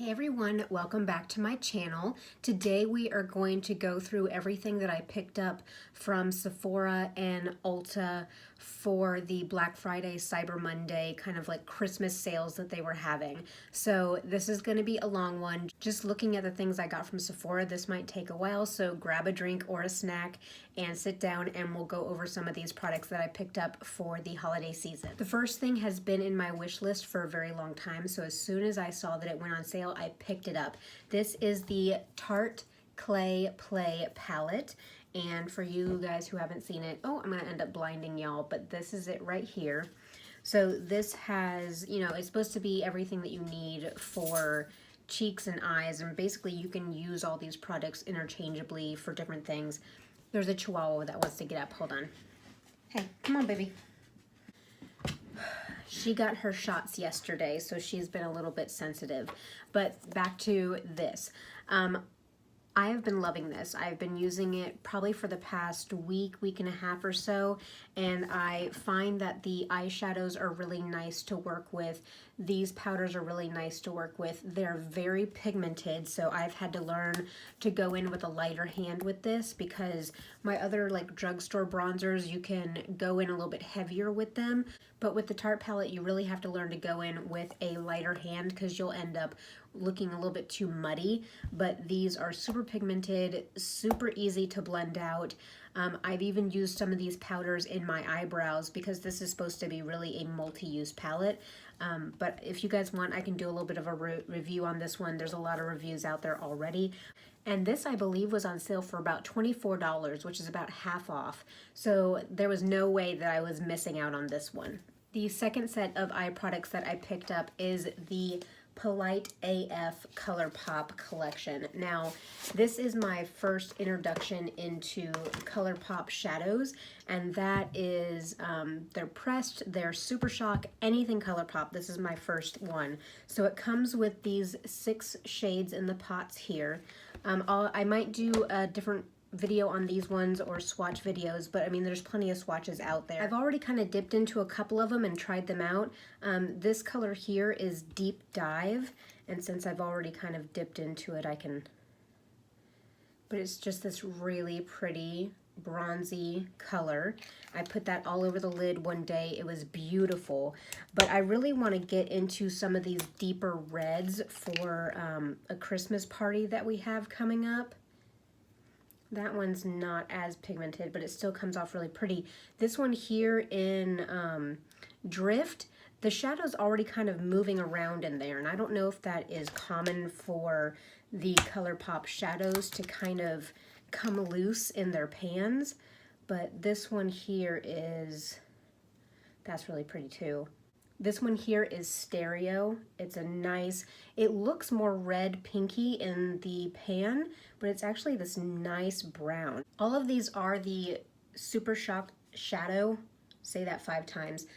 Hey everyone, welcome back to my channel. Today we are going to go through everything that I picked up from Sephora and Ulta for the Black Friday, Cyber Monday, kind of like Christmas sales that they were having. So this is going to be a long one. Just looking at the things I got from Sephora, this might take a while, so grab a drink or a snack and sit down and we'll go over some of these products that I picked up for the holiday season. The first thing has been in my wish list for a very long time, so as soon as I saw that it went on sale, I picked it up. This is the Tarte Clay Play palette, and for you guys who haven't seen it, oh, I'm gonna end up blinding y'all, but this is it right here. So this has, you know, it's supposed to be everything that you need for cheeks and eyes, and basically you can use all these products interchangeably for different things. There's a chihuahua that wants to get up. Hold on. Hey, come on, baby. She got her shots yesterday, so she's been a little bit sensitive. But back to this. I have been loving this. I've been using it probably for the past week and a half or so, and I find that the eyeshadows are really nice to work with. These powders are really nice to work with. They're very pigmented, so I've had to learn to go in with a lighter hand with this because my other like drugstore bronzers, you can go in a little bit heavier with them, but with the Tarte palette, you really have to learn to go in with a lighter hand because you'll end up looking a little bit too muddy. But these are super pigmented, super easy to blend out. I've even used some of these powders in my eyebrows because this is supposed to be really a multi-use palette. But if you guys want, I can do a little bit of a review on this one. There's a lot of reviews out there already. And this, I believe, was on sale for about $24, which is about half off. So there was no way that I was missing out on this one. The second set of eye products that I picked up is the Polite AF ColourPop collection. Now, this is my first introduction into ColourPop shadows, and that is, they're pressed, they're Super Shock, anything ColourPop. This is my first one. So it comes with these 6 shades in the pots here. I might do a different video on these ones or swatch videos, but I mean there's plenty of swatches out there. I've already kind of dipped into a couple of them and tried them out. This color here is Deep Dive, and since I've already kind of dipped into it, I can, but it's just this really pretty bronzy color. I put that all over the lid one day. It was beautiful, but I really want to get into some of these deeper reds for a Christmas party that we have coming up. That one's not as pigmented, but it still comes off really pretty. This one here in Drift, the shadow's already kind of moving around in there, and I don't know if that is common for the ColourPop shadows to kind of come loose in their pans, but this one here is, that's really pretty too. This one here is Stereo. It's a nice, it looks more red pinky in the pan, but it's actually this nice brown. All of these are the Super Shock Shadow, say that 5 times,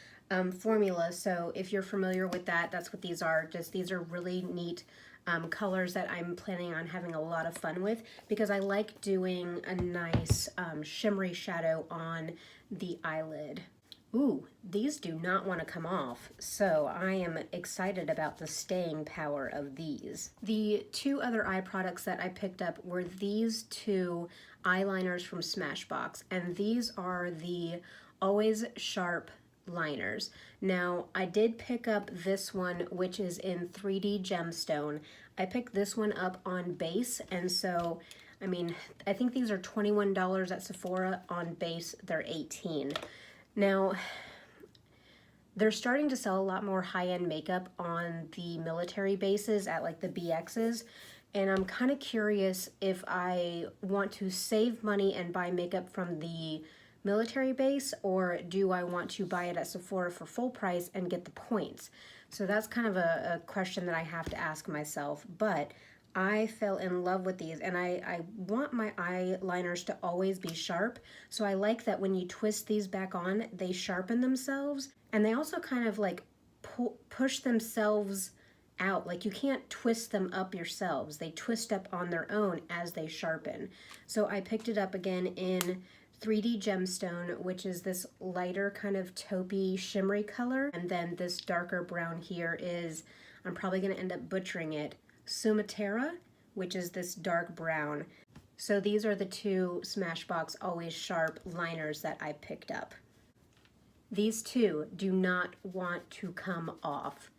formula. So if you're familiar with that, that's what these are. Just these are really neat colors that I'm planning on having a lot of fun with because I like doing a nice shimmery shadow on the eyelid. Ooh, these do not want to come off, so I am excited about the staying power of these. The 2 other eye products that I picked up were these 2 eyeliners from Smashbox, and these are the Always Sharp liners. Now, I did pick up this one, which is in 3D Gemstone. I picked this one up on base, and so, I mean, I think these are $21 at Sephora. On base, they're $18. Now, they're starting to sell a lot more high-end makeup on the military bases at like the BXs, and I'm kind of curious if I want to save money and buy makeup from the military base, or do I want to buy it at Sephora for full price and get the points? So that's kind of a question that I have to ask myself, but I fell in love with these, and I want my eyeliners to always be sharp, so I like that when you twist these back on, they sharpen themselves, and they also kind of like push themselves out. Like you can't twist them up yourselves. They twist up on their own as they sharpen. So I picked it up again in 3D Gemstone, which is this lighter kind of taupey shimmery color, and then this darker brown here is, I'm probably going to end up butchering it, Sumatera, which is this dark brown. So these are the two Smashbox Always Sharp liners that I picked up. These two do not want to come off.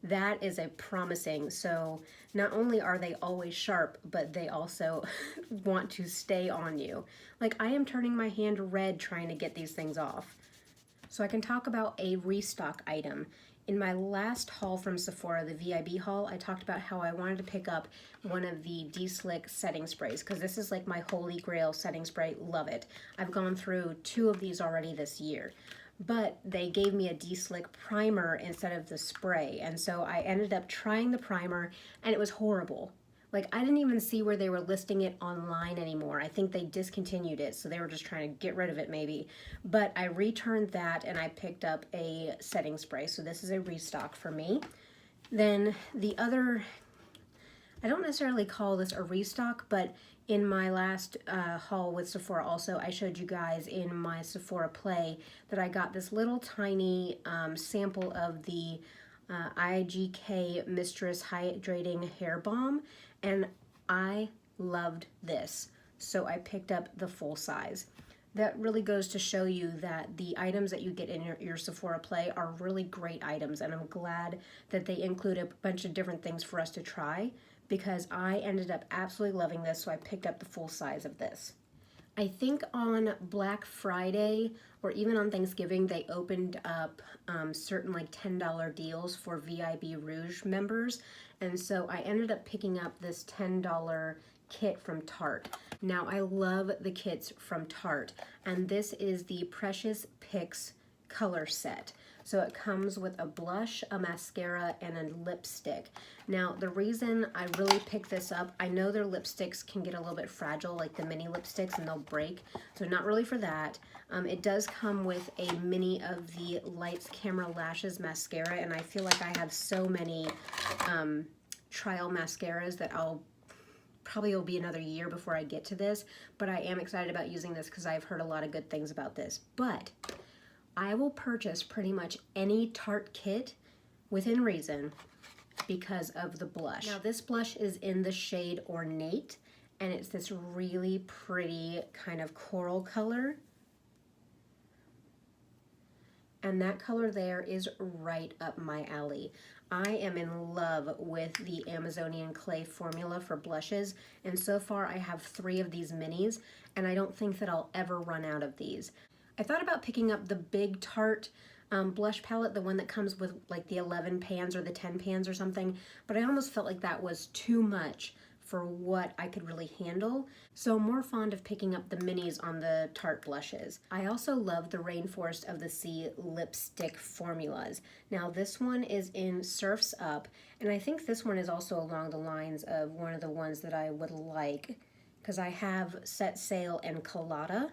That is a promising. So not only are they always sharp, but they also want to stay on you. Like, I am turning my hand red trying to get these things off. So I can talk about a restock item. In my last haul from Sephora, the VIB haul, I talked about how I wanted to pick up one of the De-Slick setting sprays, because this is like my holy grail setting spray. Love it. I've gone through 2 of these already this year. But they gave me a De-Slick primer instead of the spray, and so I ended up trying the primer, and it was horrible. Like, I didn't even see where they were listing it online anymore. I think they discontinued it, so they were just trying to get rid of it maybe. But I returned that, and I picked up a setting spray, so this is a restock for me. Then the other, I don't necessarily call this a restock, but in my last haul with Sephora also, I showed you guys in my Sephora Play that I got this little tiny sample of the IGK Mistress Hydrating Hair Balm, and I loved this. So I picked up the full size. That really goes to show you that the items that you get in your Sephora Play are really great items, and I'm glad that they include a bunch of different things for us to try, because I ended up absolutely loving this, so I picked up the full size of this. I think on Black Friday or even on Thanksgiving, they opened up certain like $10 deals for VIB Rouge members, and so I ended up picking up this $10 kit from Tarte. Now, I love the kits from Tarte, and this is the Precious Picks color set. So it comes with a blush, a mascara, and a lipstick. Now, the reason I really picked this up, I know their lipsticks can get a little bit fragile, like the mini lipsticks, and they'll break. So not really for that. It does come with a mini of the Lights Camera Lashes mascara, and I feel like I have so many trial mascaras that probably will be another year before I get to this, but I am excited about using this because I've heard a lot of good things about this. But I will purchase pretty much any Tarte kit within reason because of the blush. Now, this blush is in the shade Ornate, and it's this really pretty kind of coral color. And that color there is right up my alley. I am in love with the Amazonian Clay formula for blushes, and so far I have 3 of these minis, and I don't think that I'll ever run out of these. I thought about picking up the big Tarte blush palette, the one that comes with like the 11 pans or the 10 pans or something, but I almost felt like that was too much for what I could really handle. So I'm more fond of picking up the minis on the Tarte blushes. I also love the Rainforest of the Sea lipstick formulas. Now, this one is in Surf's Up, and I think this one is also along the lines of one of the ones that I would like, because I have Set Sail and Colada.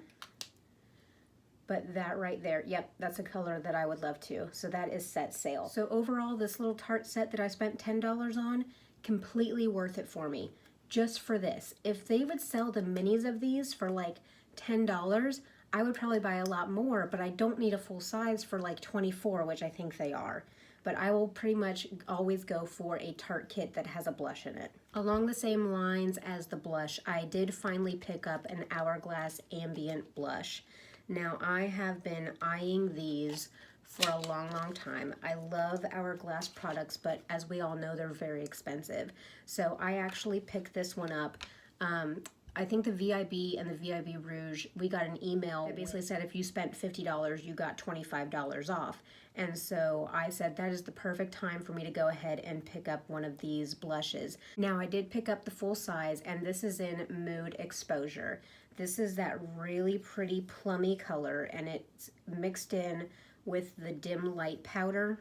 But that right there, yep, that's a color that I would love to. So that is Set Sail. So overall, this little Tarte set that I spent $10 on, completely worth it for me. Just for this. If they would sell the minis of these for like $10, I would probably buy a lot more, but I don't need a full size for like $24, which I think they are. But I will pretty much always go for a Tarte kit that has a blush in it. Along the same lines as the blush, I did finally pick up an Hourglass Ambient Blush. Now, I have been eyeing these for a long, long time. I love Hourglass products, but as we all know, they're very expensive. So I actually picked this one up. I think the VIB and the VIB Rouge, we got an email that basically said if you spent $50, you got $25 off. And so I said that is the perfect time for me to go ahead and pick up one of these blushes. Now, I did pick up the full size, and this is in Mood Exposure. This is that really pretty plummy color, and it's mixed in with the dim light powder.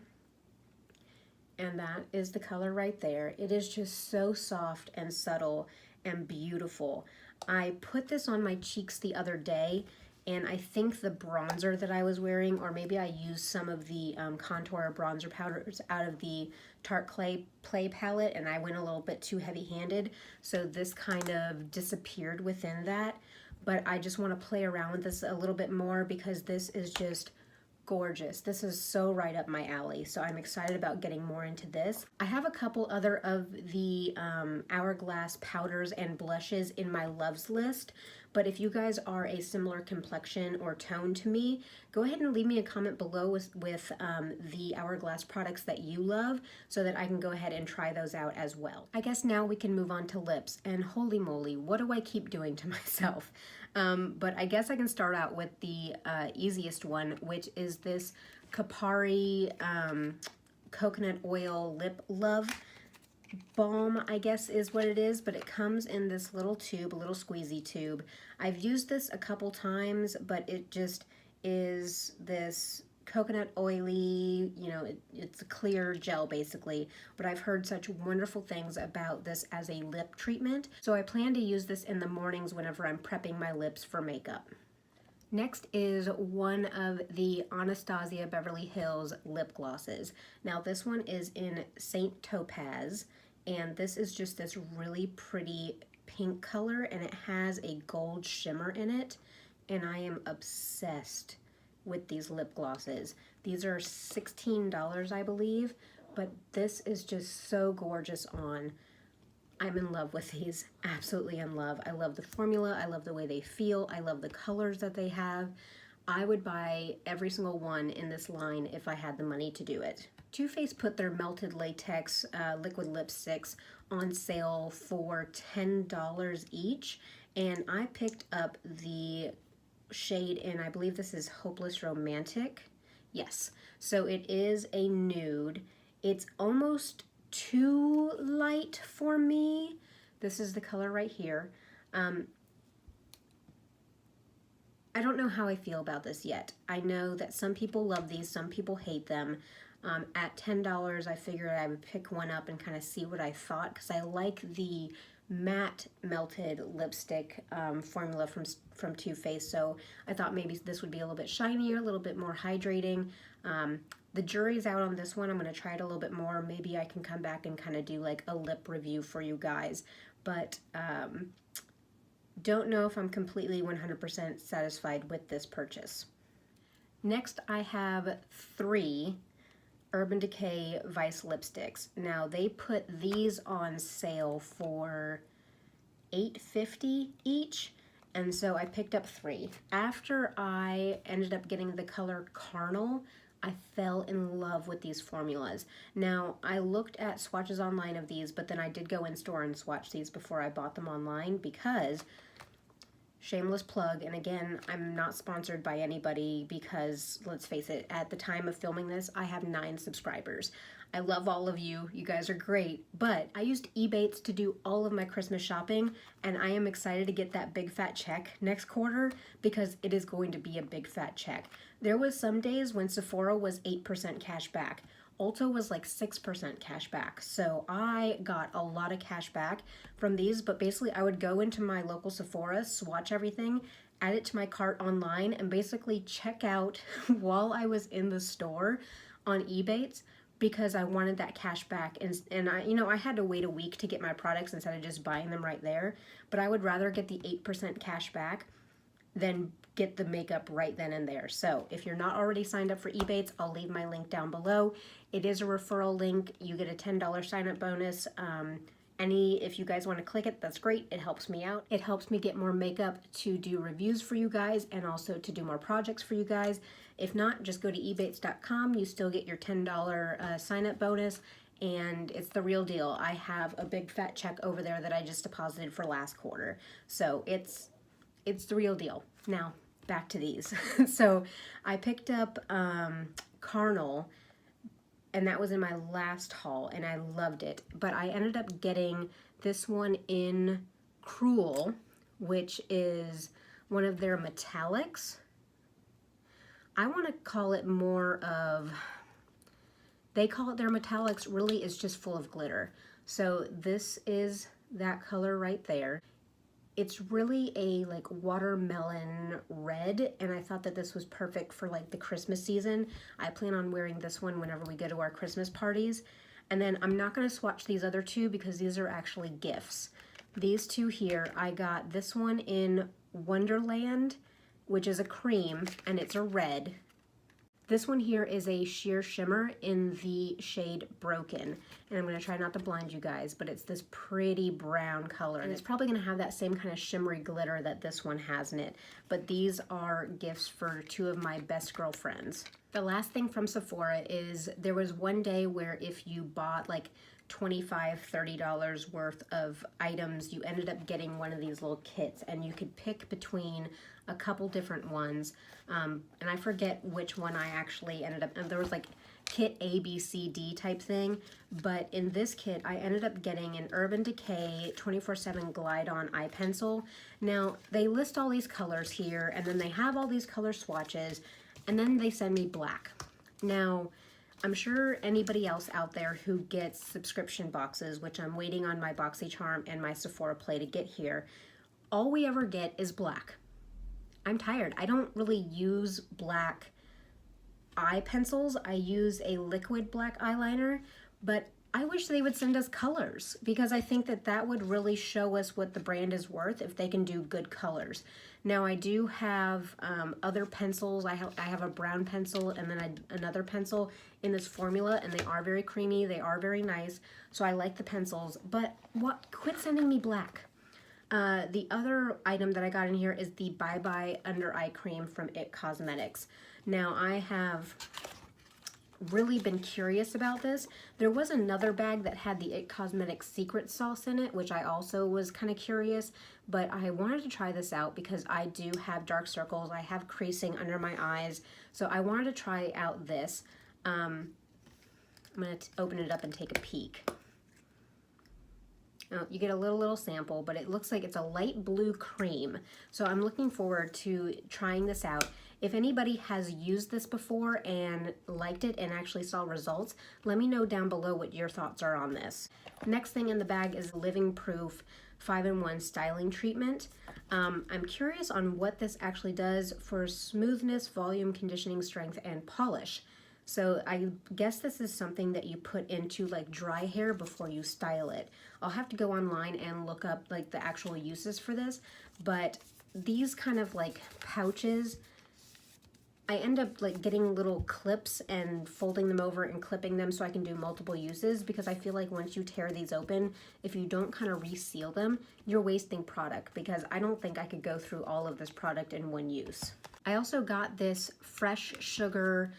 And that is the color right there. It is just so soft and subtle and beautiful. I put this on my cheeks the other day, and I think the bronzer that I was wearing, or maybe I used some of the contour bronzer powders out of the Tarte Play palette, and I went a little bit too heavy-handed, so this kind of disappeared within that. But I just want to play around with this a little bit more because this is just gorgeous. This is so right up my alley, so I'm excited about getting more into this. I have a couple other of the Hourglass powders and blushes in my loves list, but if you guys are a similar complexion or tone to me, go ahead and leave me a comment below with the Hourglass products that you love so that I can go ahead and try those out as well. I guess now we can move on to lips, and holy moly, what do I keep doing to myself? But I guess I can start out with the easiest one, which is this Kapari coconut oil lip love balm, I guess is what it is, but it comes in this little tube, a little squeezy tube. I've used this a couple times, but it just is this coconut oily, you know, it's a clear gel basically, but I've heard such wonderful things about this as a lip treatment, so I plan to use this in the mornings whenever I'm prepping my lips for makeup. Next is one of the Anastasia Beverly Hills lip glosses. Now this one is in Saint Topaz, and this is just this really pretty pink color, and it has a gold shimmer in it, and I am obsessed with these lip glosses. These are $16, I believe, but this is just so gorgeous on. I'm in love with these, absolutely in love. I love the formula, I love the way they feel, I love the colors that they have. I would buy every single one in this line if I had the money to do it. Too Faced put their melted latex liquid lipsticks on sale for $10 each, and I picked up the shade in, I believe this is Hopeless Romantic. Yes, so it is a nude. It's almost too light for me. This is the color right here. I don't know how I feel about this yet. I know that some people love these, some people hate them. At $10, I figured I would pick one up and kind of see what I thought, because I like the matte melted lipstick formula from Too Faced, so I thought maybe this would be a little bit shinier, a little bit more hydrating. The jury's out on this one. I'm going to try it a little bit more. Maybe I can come back and kind of do like a lip review for you guys, but don't know if I'm completely 100% satisfied with this purchase. Next, I have 3 Urban Decay Vice lipsticks. Now they put these on sale for $8.50 each, and so I picked up 3. After I ended up getting the color Carnal, I fell in love with these formulas. Now I looked at swatches online of these, but then I did go in store and swatch these before I bought them online, because shameless plug, and again, I'm not sponsored by anybody, because let's face it, at the time of filming this, I have 9 subscribers. I love all of you. You guys are great, but I used Ebates to do all of my Christmas shopping, and I am excited to get that big fat check next quarter, because it is going to be a big fat check. There was some days when Sephora was 8% cash back. Ulta was like 6% cash back. So I got a lot of cash back from these, but basically I would go into my local Sephora, swatch everything, add it to my cart online, and basically check out while I was in the store on Ebates, because I wanted that cash back. And I, you know, I had to wait a week to get my products instead of just buying them right there, but I would rather get the 8% cash back than get the makeup right then and there. So if you're not already signed up for Ebates, I'll leave my link down below. It is a referral link. You get a $10 sign up bonus. If you guys want to click it, that's great. It helps me out. It helps me get more makeup to do reviews for you guys, and also to do more projects for you guys. If not, just go to ebates.com. You still get your $10 sign up bonus, and it's the real deal. I have a big fat check over there that I just deposited for last quarter. So it's the real deal. Now, back to these. So I picked up Carnal, and that was in my last haul, and I loved it. But I ended up getting this one in Cruel, which is one of their metallics. I want to call it more of, they call it their metallics, really is just full of glitter. So this is that color right there. It's really a like watermelon red, and I thought that this was perfect for like the Christmas season. I plan on wearing this one whenever we go to our Christmas parties. And then I'm not going to swatch these other 2 because these are actually gifts. These 2 here, I got this one in Wonderland, which is a cream, and it's a red. This one here is a sheer shimmer in the shade Broken. And I'm going to try not to blind you guys, but it's this pretty brown color. And it's probably going to have that same kind of shimmery glitter that this one has in it. But these are gifts for two of my best girlfriends. The last thing from Sephora is there was one day where if you bought like $25, $30 worth of items, you ended up getting one of these little kits, and you could pick between a couple different ones. And I forget which one I actually ended up, and there was like kit A, B, C, D type thing. But in this kit, I ended up getting an Urban Decay 24/7 Glide On eye pencil. Now, they list all these colors here, and then they have all these color swatches, and then they send me black. Now, I'm sure anybody else out there who gets subscription boxes, which I'm waiting on my BoxyCharm and my Sephora Play to get here, all we ever get is black. I'm tired. I don't really use black eye pencils. I use a liquid black eyeliner, but I wish they would send us colors, because I think that that would really show us what the brand is worth if they can do good colors. Now, I do have other pencils. I have a brown pencil and then another pencil in this formula, and they are very creamy. They are very nice, so I like the pencils, but quit sending me black. The other item that I got in here is the Bye Bye Under Eye Cream from IT Cosmetics. Now, I have really been curious about this. There was another bag that had the IT Cosmetics secret sauce in it, which I also was kind of curious, but I wanted to try this out because I do have dark circles. I have creasing under my eyes, so I wanted to try out this. I'm going to open it up and take a peek. You get a little sample, but it looks like it's a light blue cream. So I'm looking forward to trying this out. If anybody has used this before and liked it and actually saw results, let me know down below what your thoughts are on this. Next thing in the bag is Living Proof 5-in-1 Styling Treatment. I'm curious on what this actually does for smoothness, volume, conditioning, strength, and polish. So I guess this is something that you put into like dry hair before you style it. I'll have to go online and look up like the actual uses for this, but these kind of like pouches, I end up like getting little clips and folding them over and clipping them so I can do multiple uses, because I feel like once you tear these open, if you don't kind of reseal them, you're wasting product, because I don't think I could go through all of this product in one use. I also got this Fresh Sugar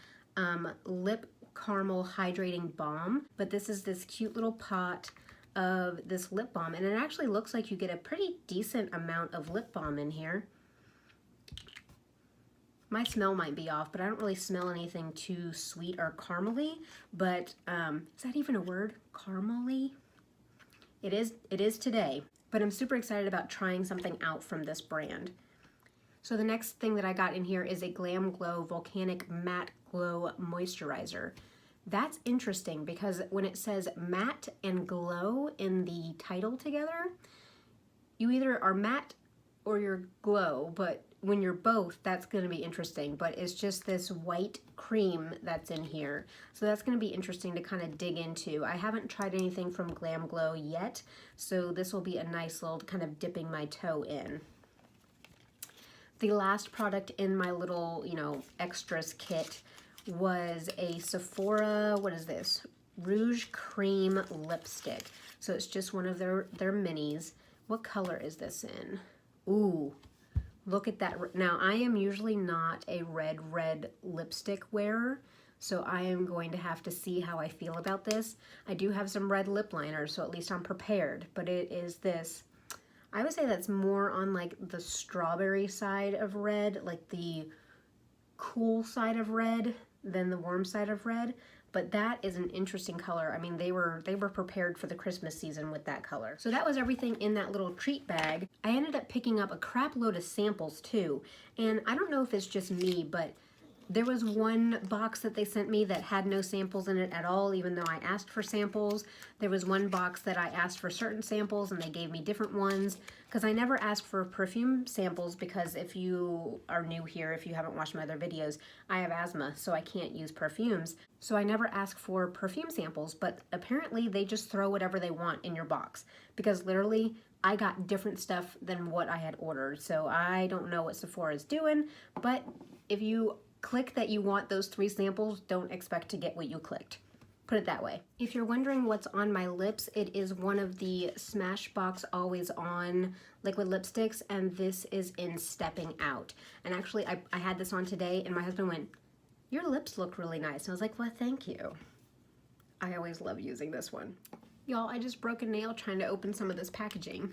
lip caramel hydrating balm, but this is this cute little pot of this lip balm, and it actually looks like you get a pretty decent amount of lip balm in here. My smell might be off, but I don't really smell anything too sweet or caramely, but is that even a word? Caramely? It is today, but I'm super excited about trying something out from this brand. So the next thing that I got in here is a Glam Glow Volcanic Matte Glow Moisturizer. That's interesting because when it says matte and glow in the title together, you either are matte or you're glow, but when you're both, that's going to be interesting. But it's just this white cream that's in here. So that's going to be interesting to kind of dig into. I haven't tried anything from Glam Glow yet, so this will be a nice little kind of dipping my toe in. The last product in my little, extras kit was a Sephora, what is this? Rouge Cream Lipstick. So it's just one of their minis. What color is this in? Ooh, look at that. Now, I am usually not a red lipstick wearer, so I am going to have to see how I feel about this. I do have some red lip liners, so at least I'm prepared, but it is this. I would say that's more on like the strawberry side of red, like the cool side of red than the warm side of red, but that is an interesting color. I mean, they were prepared for the Christmas season with that color. So that was everything in that little treat bag. I ended up picking up a crap load of samples too, and I don't know if it's just me, but there was one box that they sent me that had no samples in it at all, even though I asked for samples. There was one box that I asked for certain samples and they gave me different ones, because I never asked for perfume samples, because if you are new here, if you haven't watched my other videos, I have asthma, so I can't use perfumes. So I never ask for perfume samples, but apparently they just throw whatever they want in your box, because literally I got different stuff than what I had ordered. So I don't know what Sephora is doing, but if you click that you want those 3 samples, don't expect to get what you clicked. Put it that way. If you're wondering what's on my lips, it is one of the Smashbox Always On liquid lipsticks, and this is in Stepping Out. And actually, I had this on today, and my husband went, "Your lips look really nice." And I was like, "Well, thank you." I always love using this one. Y'all, I just broke a nail trying to open some of this packaging.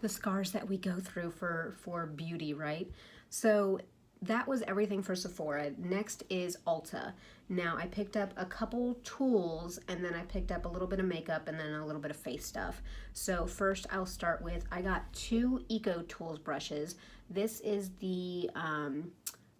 The scars that we go through for beauty, right? So that was everything for Sephora. Next is Ulta. Now I picked up a couple tools, and then I picked up a little bit of makeup and then a little bit of face stuff. So first I'll start with, I got 2 Eco Tools brushes. This is the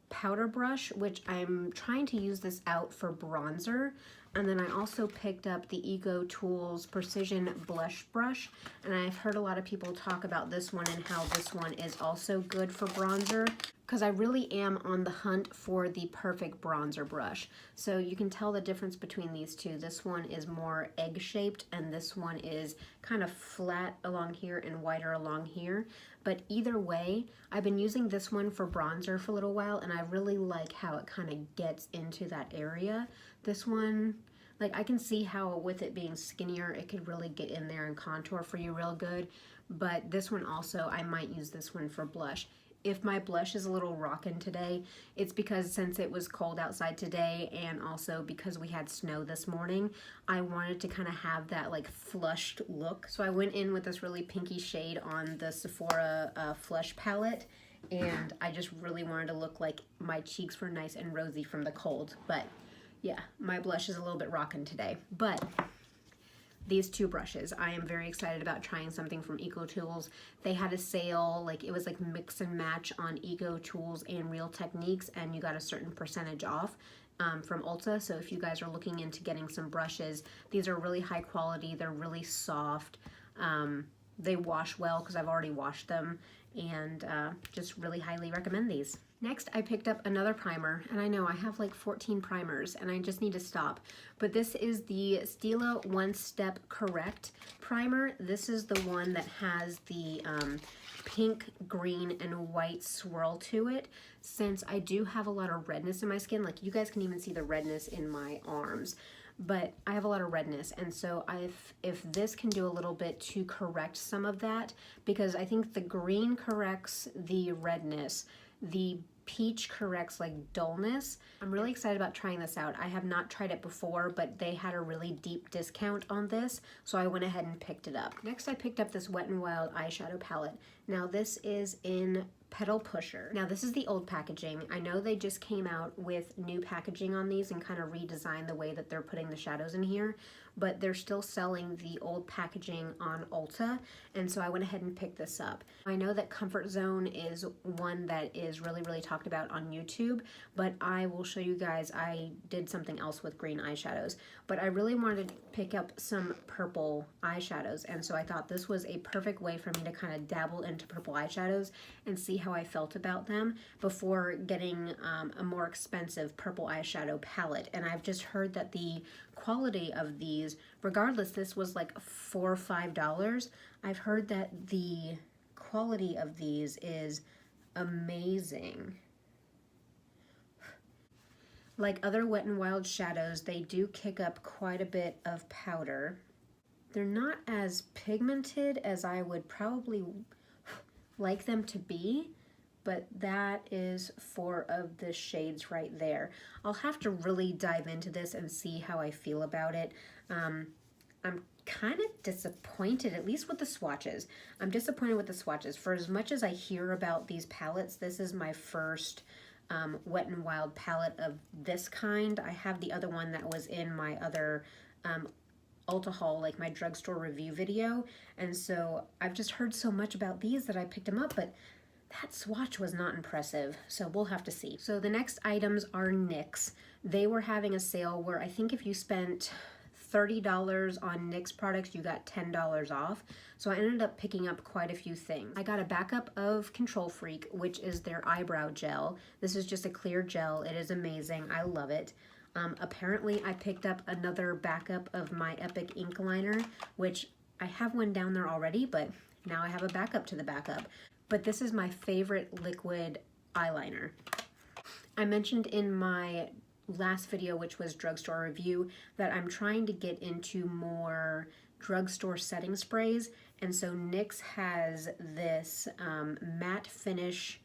powder brush, which I'm trying to use this out for bronzer. And then I also picked up the Eco Tools Precision Blush Brush, and I've heard a lot of people talk about this one and how this one is also good for bronzer, because I really am on the hunt for the perfect bronzer brush. So you can tell the difference between these two. This one is more egg-shaped, and this one is kind of flat along here and wider along here. But either way, I've been using this one for bronzer for a little while, and I really like how it kind of gets into that area. This one, like, I can see how with it being skinnier, it could really get in there and contour for you real good. But this one also, I might use this one for blush. If my blush is a little rockin' today, it's because since it was cold outside today, and also because we had snow this morning, I wanted to kind of have that like flushed look. So I went in with this really pinky shade on the Sephora Flush palette, and I just really wanted to look like my cheeks were nice and rosy from the cold. But yeah, my blush is a little bit rockin' today. But these 2 brushes, I am very excited about trying something from Eco Tools. They had a sale, like it was like mix and match on Eco Tools and Real Techniques, and you got a certain percentage off from Ulta. So if you guys are looking into getting some brushes, these are really high quality, they're really soft, they wash well because I've already washed them, and just really highly recommend these. Next, I picked up another primer, and I know I have like 14 primers and I just need to stop, but this is the Stila One Step Correct primer. This is the one that has the pink, green, and white swirl to it. Since I do have a lot of redness in my skin, like you guys can even see the redness in my arms, but I have a lot of redness, and so if this can do a little bit to correct some of that, because I think the green corrects the redness, the peach corrects like dullness. I'm really excited about trying this out. I have not tried it before, but they had a really deep discount on this, so I went ahead and picked it up. Next, I picked up this Wet n Wild eyeshadow palette. Now this is in Petal Pusher. Now this is the old packaging. I know they just came out with new packaging on these and kind of redesigned the way that they're putting the shadows in here, but they're still selling the old packaging on Ulta, and so I went ahead and picked this up. I know that Comfort Zone is one that is really talked about on YouTube, but I will show you guys, I did something else with green eyeshadows, but I really wanted to pick up some purple eyeshadows, and so I thought this was a perfect way for me to kind of dabble into purple eyeshadows and see how I felt about them before getting a more expensive purple eyeshadow palette. And I've just heard that the quality of these, regardless this was like $4 or $5, I've heard that the quality of these is amazing. Like other Wet n Wild shadows, they do kick up quite a bit of powder. They're not as pigmented as I would probably like them to be, but that is 4 of the shades right there. I'll have to really dive into this and see how I feel about it. I'm kind of disappointed, at least with the swatches. I'm disappointed with the swatches. For as much as I hear about these palettes, this is my first Wet n Wild palette of this kind. I have the other one that was in my other Ulta haul, like my drugstore review video, and so I've just heard so much about these that I picked them up, but that swatch was not impressive, so we'll have to see. So the next items are NYX. They were having a sale where I think if you spent $30 on NYX products, you got $10 off. So I ended up picking up quite a few things. I got a backup of Control Freak, which is their eyebrow gel. This is just a clear gel. It is amazing. I love it. Apparently I picked up another backup of my Epic ink liner, which I have one down there already, but now I have a backup to the backup. But this is my favorite liquid eyeliner. I mentioned in my last video, which was drugstore review, that I'm trying to get into more drugstore setting sprays, and so NYX has this matte finish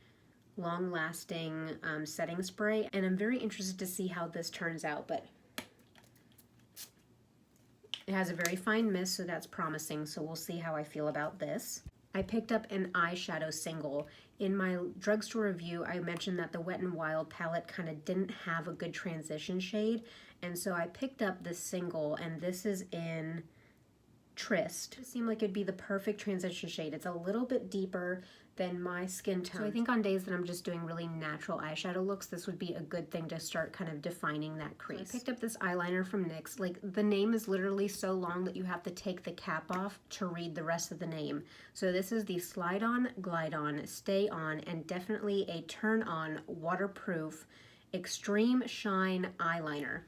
long-lasting setting spray, and I'm very interested to see how this turns out, but it has a very fine mist, so that's promising, so we'll see how I feel about this. I picked up an eyeshadow single. In my drugstore review, I mentioned that the Wet n Wild palette kind of didn't have a good transition shade, and so I picked up this single, and this is in Tryst. It seemed like it'd be the perfect transition shade. It's a little bit deeper than my skin tone. So I think on days that I'm just doing really natural eyeshadow looks, this would be a good thing to start kind of defining that crease. So I picked up this eyeliner from NYX. Like, the name is literally so long that you have to take the cap off to read the rest of the name. So this is the Slide On, Glide On, Stay On, and definitely a Turn On waterproof extreme shine eyeliner.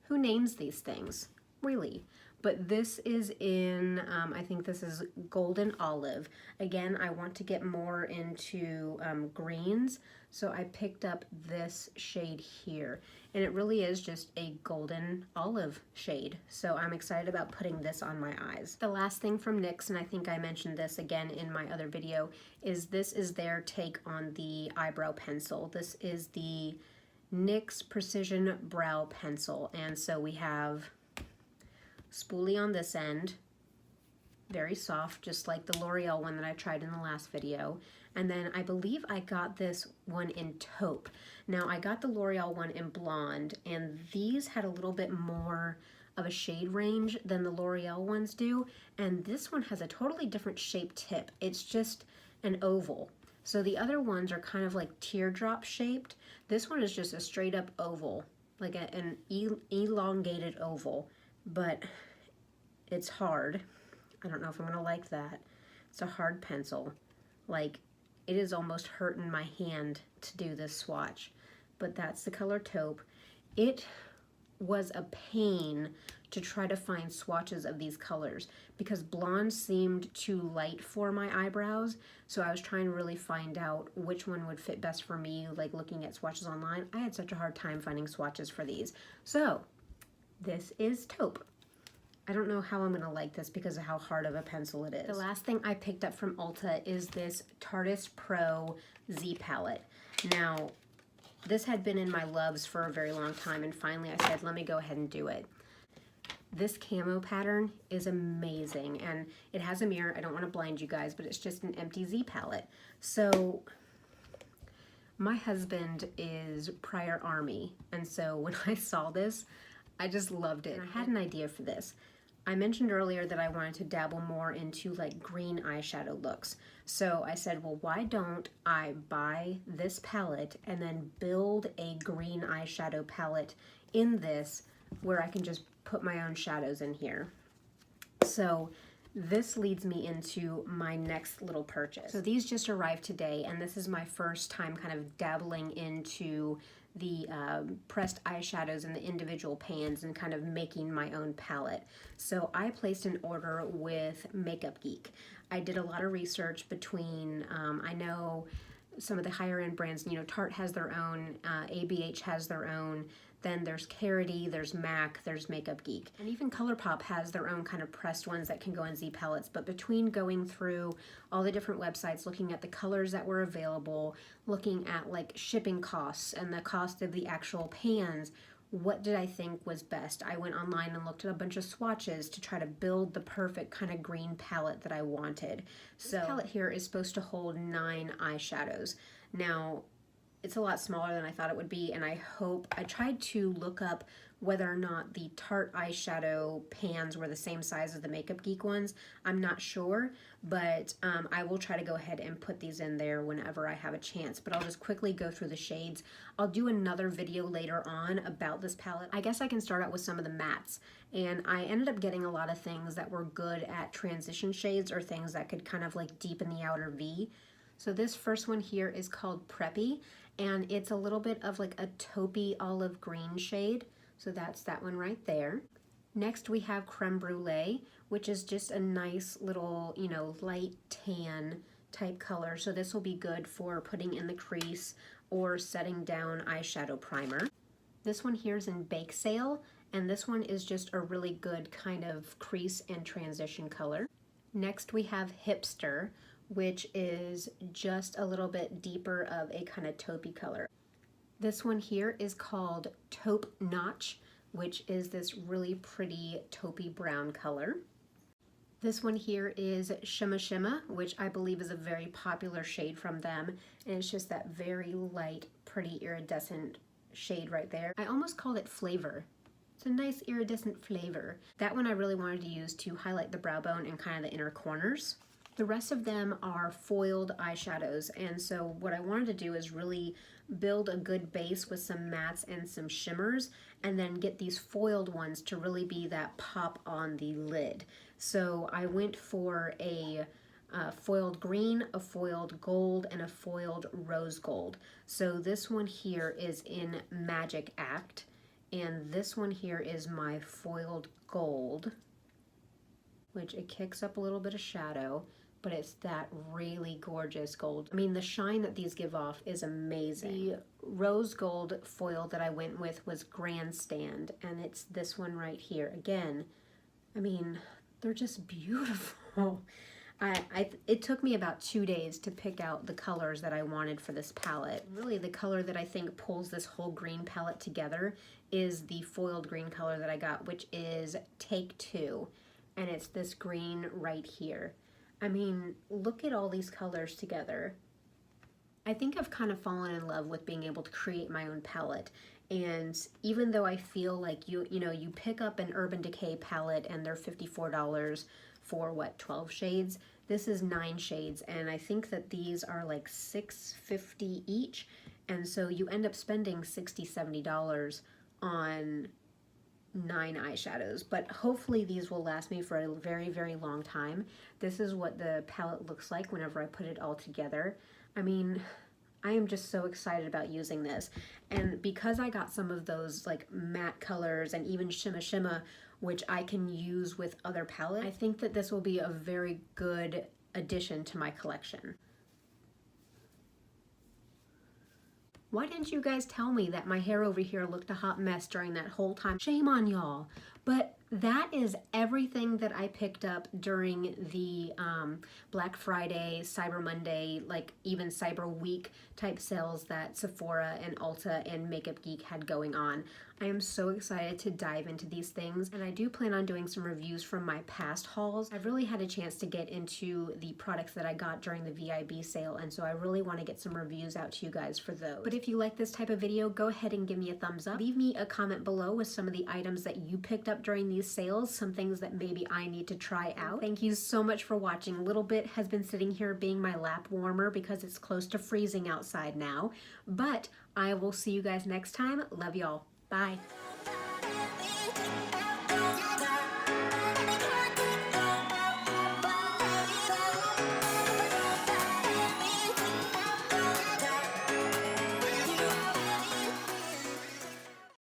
Who names these things? Really? But this is in, I think this is Golden Olive. Again, I want to get more into greens, so I picked up this shade here. And it really is just a golden olive shade. So I'm excited about putting this on my eyes. The last thing from NYX, and I think I mentioned this again in my other video, is this is their take on the eyebrow pencil. This is the NYX Precision Brow Pencil. And so we have spoolie on this end, very soft, just like the L'Oreal one that I tried in the last video. And then I believe I got this one in taupe. Now I got the L'Oreal one in blonde, and these had a little bit more of a shade range than the L'Oreal ones do, and this one has a totally different shaped tip. It's just an oval. So the other ones are kind of like teardrop shaped. This one is just a straight up oval, like an elongated oval. But it's hard. I don't know if I'm gonna like that. It's a hard pencil. Like, it is almost hurting my hand to do this swatch. But that's the color taupe. It was a pain to try to find swatches of these colors because blonde seemed too light for my eyebrows. So I was trying to really find out which one would fit best for me, like looking at swatches online. I had such a hard time finding swatches for these. So this is taupe. I don't know how I'm going to like this because of how hard of a pencil it is. The last thing I picked up from Ulta is this Tarte Pro Z palette. Now, this had been in my loves for a very long time, and finally I said, let me go ahead and do it. This camo pattern is amazing, and it has a mirror. I don't want to blind you guys, but it's just an empty Z palette. So my husband is prior Army, and so when I saw this, I just loved it. And I had an idea for this. I mentioned earlier that I wanted to dabble more into like green eyeshadow looks. So I said, well, why don't I buy this palette and then build a green eyeshadow palette in this where I can just put my own shadows in here. So this leads me into my next little purchase. So these just arrived today, and this is my first time kind of dabbling into the pressed eyeshadows and the individual pans and kind of making my own palette. So I placed an order with Makeup Geek. I did a lot of research between, I know some of the higher end brands, you know, Tarte has their own, ABH has their own, then there's Carity, there's MAC, there's Makeup Geek. And even ColourPop has their own kind of pressed ones that can go in Z palettes. But between going through all the different websites, looking at the colors that were available, looking at like shipping costs and the cost of the actual pans, what did I think was best? I went online and looked at a bunch of swatches to try to build the perfect kind of green palette that I wanted. So this palette here is supposed to hold 9 eyeshadows. Now, it's a lot smaller than I thought it would be, and I tried to look up whether or not the Tarte eyeshadow pans were the same size as the Makeup Geek ones. I'm not sure, but I will try to go ahead and put these in there whenever I have a chance, but I'll just quickly go through the shades. I'll do another video later on about this palette. I guess I can start out with some of the mattes, and I ended up getting a lot of things that were good at transition shades or things that could kind of like deepen the outer V. So this first one here is called Preppy, and it's a little bit of like a taupey olive green shade. So that's that one right there. Next we have Creme Brulee, which is just a nice little, you know, light tan type color. So this will be good for putting in the crease or setting down eyeshadow primer. This one here is in Bake Sale, and this one is just a really good kind of crease and transition color. Next we have Hipster, which is just a little bit deeper of a kind of taupey color. This one here is called Taupe Notch, which is this really pretty taupey brown color. This one here is Shimma Shimma, which I believe is a very popular shade from them, and it's just that very light, pretty iridescent shade right there. I almost called it Flavor. It's a nice iridescent flavor. That one I really wanted to use to highlight the brow bone and kind of the inner corners. The rest of them are foiled eyeshadows, and so what I wanted to do is really build a good base with some mattes and some shimmers, and then get these foiled ones to really be that pop on the lid. So I went for a foiled green, a foiled gold, and a foiled rose gold. So this one here is in Magic Act, and this one here is my foiled gold, which it kicks up a little bit of shadow, but it's that really gorgeous gold. I mean, the shine that these give off is amazing. The rose gold foil that I went with was Grandstand, and it's this one right here. Again, I mean, they're just beautiful. It took me about 2 days to pick out the colors that I wanted for this palette. Really, the color that I think pulls this whole green palette together is the foiled green color that I got, which is Take Two, and it's this green right here. I mean, look at all these colors together. I think I've kind of fallen in love with being able to create my own palette. And even though I feel like you pick up an Urban Decay palette and they're $54 for what, 12 shades? This is 9 shades, and I think that these are like $6.50 each. And so you end up spending $60, $70 on 9 eyeshadows, but hopefully these will last me for a very, very long time. This is what the palette looks like whenever I put it all together. I mean, I am just so excited about using this, and because I got some of those like matte colors and even Shimma Shimma, which I can use with other palettes, I think that this will be a very good addition to my collection. Why didn't you guys tell me that my hair over here looked a hot mess during that whole time? Shame on y'all. But that is everything that I picked up during the Black Friday, Cyber Monday, like even Cyber Week type sales that Sephora and Ulta and Makeup Geek had going on. I am so excited to dive into these things, and I do plan on doing some reviews from my past hauls. I've really had a chance to get into the products that I got during the VIB sale, and so I really want to get some reviews out to you guys for those. But if you like this type of video, go ahead and give me a thumbs up. Leave me a comment below with some of the items that you picked up during these sales, some things that maybe I need to try out. Thank you so much for watching. A little bit has been sitting here being my lap warmer because it's close to freezing outside now, but I will see you guys next time. Love y'all. Bye.